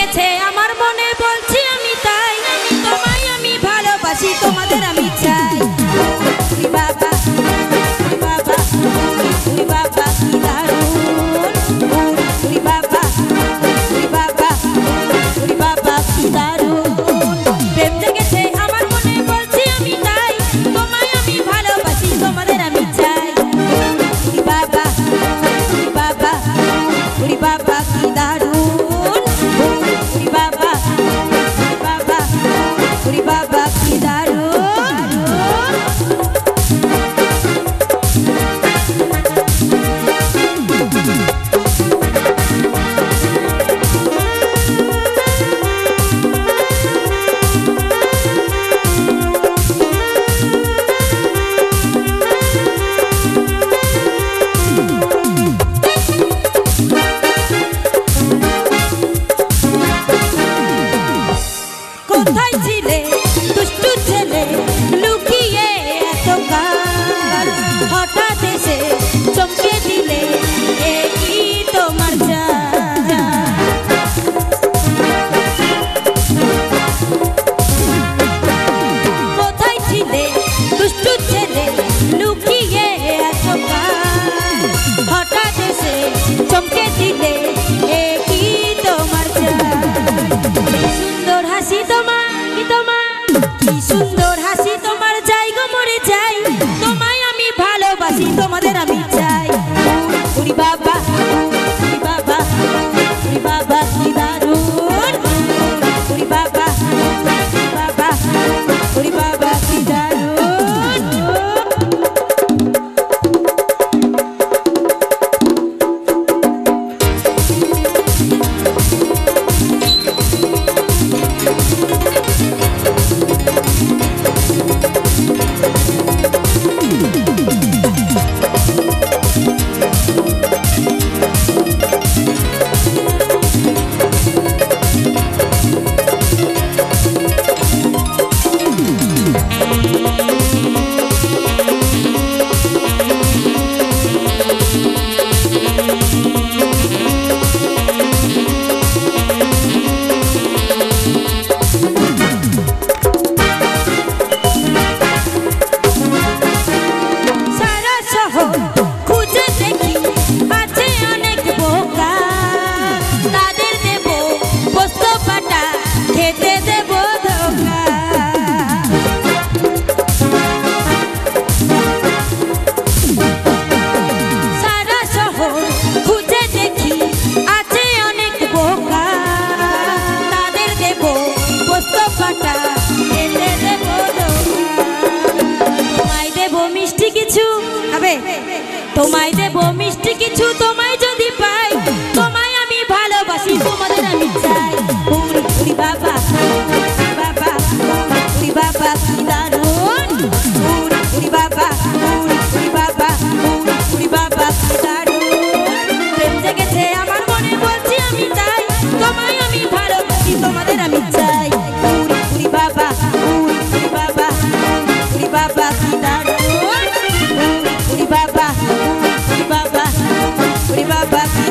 জেগেছে আমার মনে বলছি আমি তাই তোমায় আমি ভালোবাসি তোমাদের আমি চাই বাবা বাবা বাবা কি দারুণ বাবা বাবা বাবা কি দারুণ প্রেম জেগেছে আমার মনে বলছি আমি তাই তোমায় আমি ভালোবাসি তোমাদের আমি চাই বাবা বাবা বাবা কি দারুণ বাবা বাবা বাবা কি দারুণ কোথায় ছিলে দুষ্টু ছেলে লুকিয়ে এতকাল হঠাৎ এসে চমকে দিলে এই তোমার কোথায় ছিলে দুষ্টু ছেলে লুকিয়ে এতকাল হঠাৎ এসে চমকে দিলে এই তোমার সুন্দর হাসি তোমার কি সুন্দর হাসি তোমার যাই গো মরে যাই তোমায় আমি ভালোবাসি তোমাদের আমি চাই উড়ি বাবা বাবা বাবা কি দারুণ উড়ি বাবা বাবা বাবা কি দারুণ তোমায় দেব মিষ্টি কিছু তোমায় যদি পাই তোমায় আমি ভালোবাসি তোমাদের আমি চাই উড়ি বাবা বাবা বাবা কি দারুণ উড়ি বাবা বাবা বাবা কি দারুণ প্রেম জেগেছে আমার মনে বলছি আমি তাই তোমায় আমি ভালোবাসি তোমাদের আমি চাই উড়ি বাবা বাবা বাবা কি দারুণ বাবা বাবা বাবা